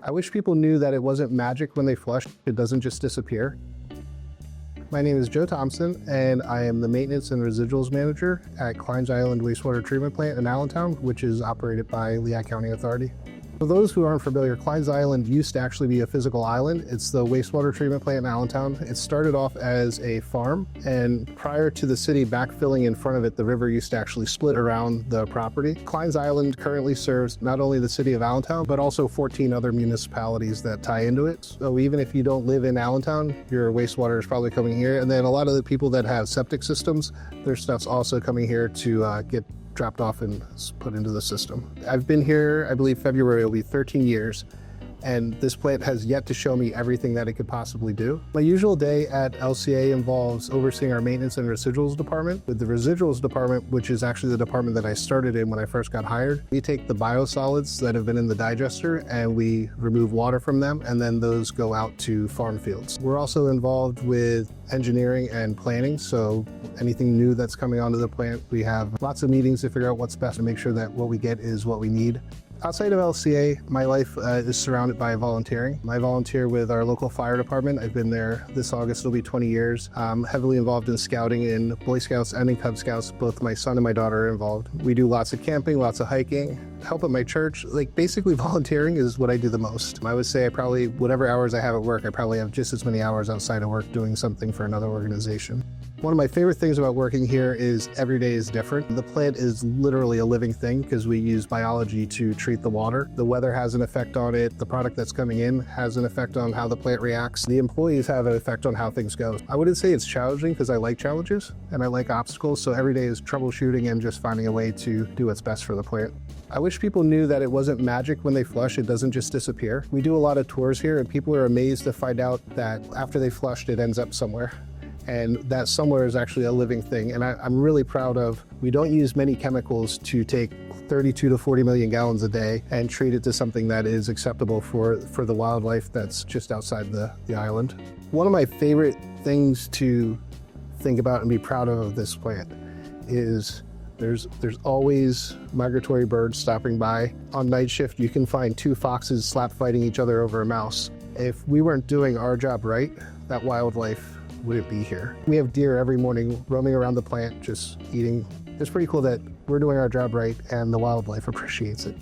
I wish people knew that it wasn't magic when they flush. It doesn't just disappear. My name is Joe Thompson, and I am the Maintenance and Residuals Manager at Kline's Island Wastewater Treatment Plant in Allentown, which is operated by Lehigh County Authority. For those who aren't familiar, Kline's Island used to actually be a physical island. It's the wastewater treatment plant in Allentown. It started off as a farm, and prior to the city backfilling in front of it, the river used to actually split around the property. Kline's Island currently serves not only the city of Allentown, but also 14 other municipalities that tie into it. So even if you don't live in Allentown, your wastewater is probably coming here. And then a lot of the people that have septic systems, their stuff's also coming here to get dropped off and put into the system. I've been here, I believe February will be 13 years, and this plant has yet to show me everything that it could possibly do. My usual day at LCA involves overseeing our maintenance and residuals department. With the residuals department, which is actually the department that I started in when I first got hired, we take the biosolids that have been in the digester and we remove water from them, and then those go out to farm fields. We're also involved with engineering and planning, so anything new that's coming onto the plant, we have lots of meetings to figure out what's best to make sure that what we get is what we need. Outside of LCA, my life is surrounded by volunteering. I volunteer with our local fire department. I've been there this August, it'll be 20 years. I'm heavily involved in scouting in Boy Scouts and in Cub Scouts. Both my son and my daughter are involved. We do lots of camping, lots of hiking, help at my church. Basically volunteering is what I do the most. I would say whatever hours I have at work, I probably have just as many hours outside of work doing something for another organization. One of my favorite things about working here is every day is different. The plant is literally a living thing because we use biology to treat the water. The weather has an effect on it. The product that's coming in has an effect on how the plant reacts. The employees have an effect on how things go. I wouldn't say it's challenging because I like challenges and I like obstacles. So every day is troubleshooting and just finding a way to do what's best for the plant. I wish people knew that it wasn't magic when they flush. It doesn't just disappear. We do a lot of tours here and people are amazed to find out that after they flushed, it ends up somewhere. And that somewhere is actually a living thing. And I'm really proud of, we don't use many chemicals to take 32 to 40 million gallons a day and treat it to something that is acceptable for the wildlife that's just outside the island. One of my favorite things to think about and be proud of this plant is there's always migratory birds stopping by. On night shift, you can find two foxes slap fighting each other over a mouse. If we weren't doing our job right, that wildlife wouldn't be here. We have deer every morning roaming around the plant, just eating. It's pretty cool that we're doing our job right and the wildlife appreciates it.